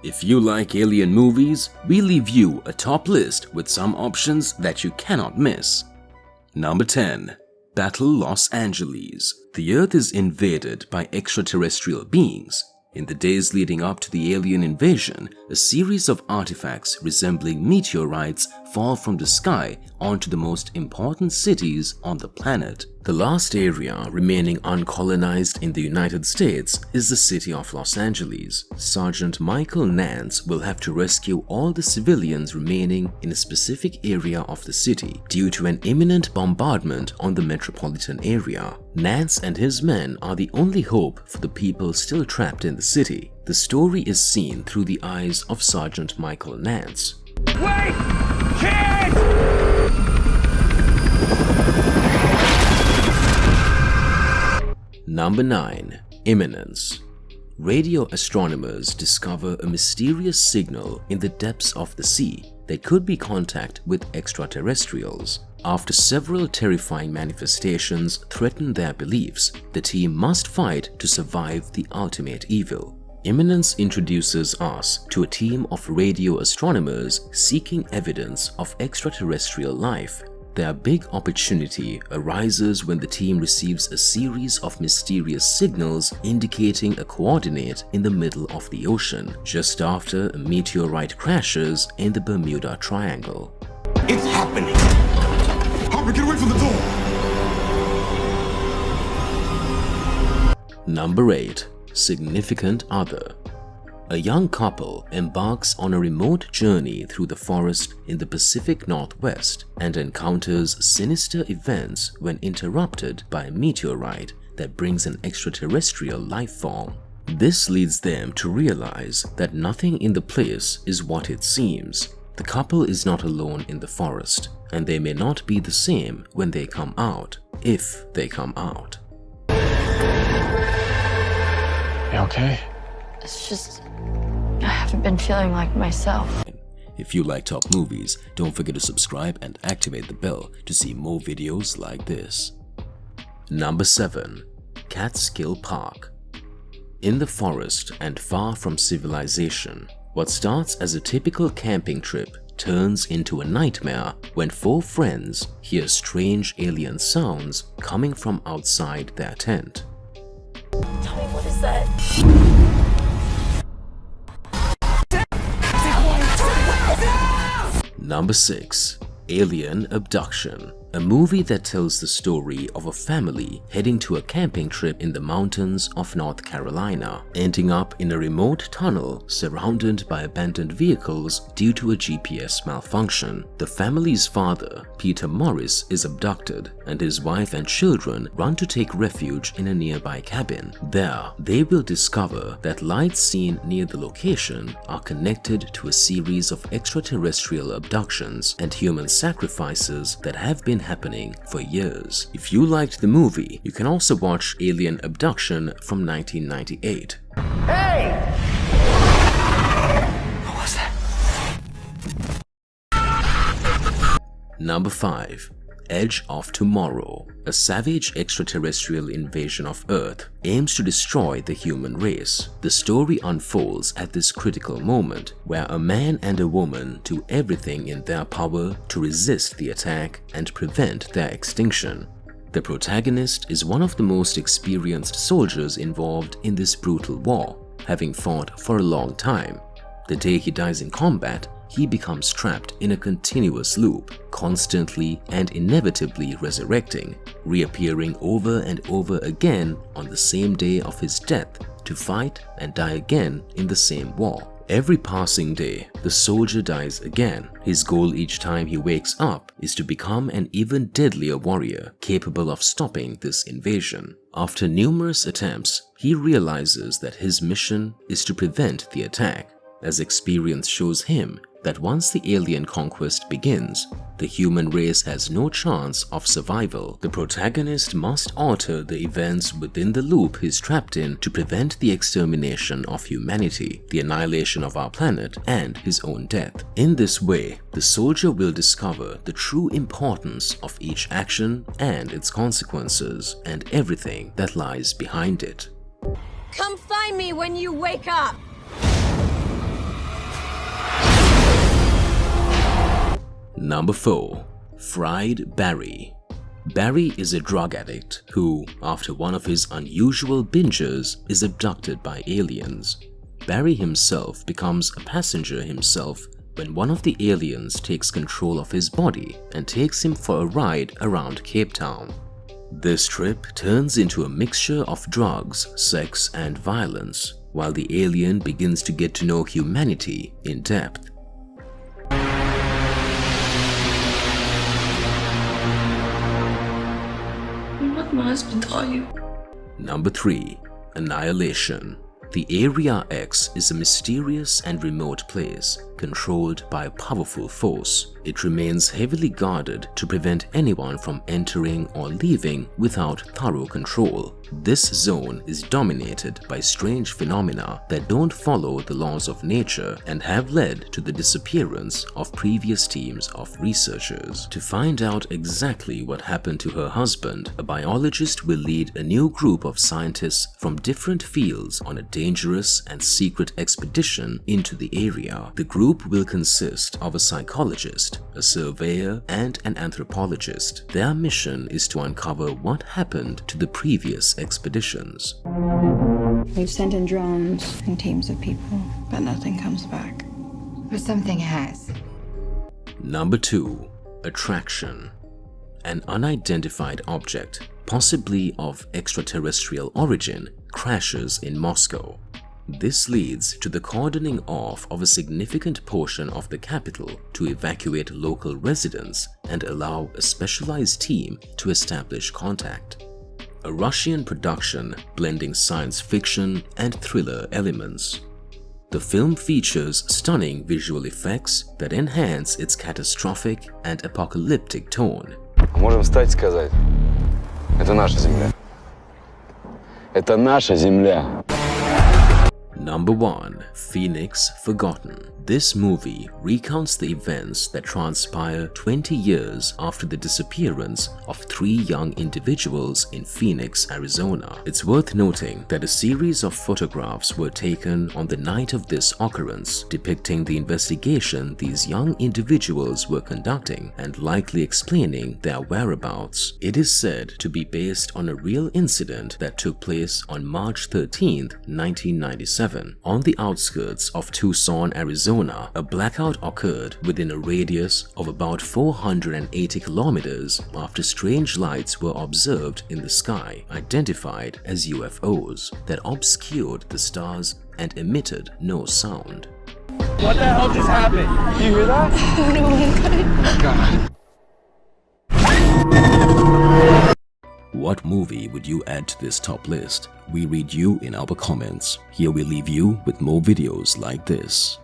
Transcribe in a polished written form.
If you like alien movies, we leave you a top list with some options that you cannot miss. Number 10. Battle Los Angeles. The Earth is invaded by extraterrestrial beings. In the days leading up to the alien invasion, a series of artifacts resembling meteorites fall from the sky onto the most important cities on the planet. The last area remaining uncolonized in the United States is the city of Los Angeles. Sergeant Michael Nance will have to rescue all the civilians remaining in a specific area of the city due to an imminent bombardment on the metropolitan area. Nance and his men are the only hope for the people still trapped in the city. The story is seen through the eyes of Sergeant Michael Nance. Wait! Kids! Number 9. Imminence. Radio astronomers discover a mysterious signal in the depths of the sea that could be contact with extraterrestrials. After several terrifying manifestations threaten their beliefs, the team must fight to survive the ultimate evil. Imminence introduces us to a team of radio astronomers seeking evidence of extraterrestrial life. Their big opportunity arises when the team receives a series of mysterious signals indicating a coordinate in the middle of the ocean, just after a meteorite crashes in the Bermuda Triangle. It's happening! Harper, get away from the door! Number 8. Significant Other. A young couple embarks on a remote journey through the forest in the Pacific Northwest and encounters sinister events when interrupted by a meteorite that brings an extraterrestrial life form. This leads them to realize that nothing in the place is what it seems. The couple is not alone in the forest, and they may not be the same when they come out, if they come out. You okay? It's just, I haven't been feeling like myself. If you like top movies, don't forget to subscribe and activate the bell to see more videos like this. Number 7. Catskill Park. In the forest and far from civilization, what starts as a typical camping trip turns into a nightmare when 4 friends hear strange alien sounds coming from outside their tent. Tell me, what is that? Number 6. Alien Abduction. A movie that tells the story of a family heading to a camping trip in the mountains of North Carolina, ending up in a remote tunnel surrounded by abandoned vehicles due to a GPS malfunction. The family's father, Peter Morris, is abducted, and his wife and children run to take refuge in a nearby cabin. There, they will discover that lights seen near the location are connected to a series of extraterrestrial abductions and human sacrifices that have been happening for years. If you liked the movie, you can also watch Alien Abduction from 1998. Hey! What was that? Number 5. Edge of Tomorrow. A savage extraterrestrial invasion of Earth aims to destroy the human race. The story unfolds at this critical moment where a man and a woman do everything in their power to resist the attack and prevent their extinction. The protagonist is one of the most experienced soldiers involved in this brutal war, having fought for a long time. The day he dies in combat, he becomes trapped in a continuous loop, constantly and inevitably resurrecting, reappearing over and over again on the same day of his death to fight and die again in the same war. Every passing day, the soldier dies again. His goal each time he wakes up is to become an even deadlier warrior, capable of stopping this invasion. After numerous attempts, he realizes that his mission is to prevent the attack, as experience shows him that once the alien conquest begins, the human race has no chance of survival. The protagonist must alter the events within the loop he's trapped in to prevent the extermination of humanity, the annihilation of our planet, and his own death. In this way, the soldier will discover the true importance of each action and its consequences, and everything that lies behind it. Come find me when you wake up! Number 4. Fried Barry. Barry is a drug addict who, after one of his unusual binges, is abducted by aliens. Barry himself becomes a passenger himself when one of the aliens takes control of his body and takes him for a ride around Cape Town. This trip turns into a mixture of drugs, sex, and violence, while the alien begins to get to know humanity in depth. What my husband taught you? Number 3. Annihilation. The Area X is a mysterious and remote place controlled by a powerful force. It remains heavily guarded to prevent anyone from entering or leaving without thorough control. This zone is dominated by strange phenomena that don't follow the laws of nature and have led to the disappearance of previous teams of researchers. To find out exactly what happened to her husband, a biologist will lead a new group of scientists from different fields on a dangerous and secret expedition into the area. The group will consist of a psychologist, a surveyor, and an anthropologist. Their mission is to uncover what happened to the previous expeditions. We've sent in drones and teams of people, but nothing comes back. But something has. Number 2. Attraction. An unidentified object, possibly of extraterrestrial origin, crashes in Moscow. This leads to the cordoning off of a significant portion of the capital to evacuate local residents and allow a specialized team to establish contact. A Russian production blending science fiction and thriller elements. The film features stunning visual effects that enhance its catastrophic and apocalyptic tone. Можем встать и сказать: это наша земля. Это наша земля. Number 1. Phoenix Forgotten. This movie recounts the events that transpire 20 years after the disappearance of 3 young individuals in Phoenix, Arizona. It's worth noting that a series of photographs were taken on the night of this occurrence, depicting the investigation these young individuals were conducting and likely explaining their whereabouts. It is said to be based on a real incident that took place on March 13, 1997. On the outskirts of Tucson, Arizona, a blackout occurred within a radius of about 480 kilometers after strange lights were observed in the sky, identified as UFOs, that obscured the stars and emitted no sound. What the hell just happened? You hear that? God. What movie would you add to this top list? We read you in our comments. Here we leave you with more videos like this.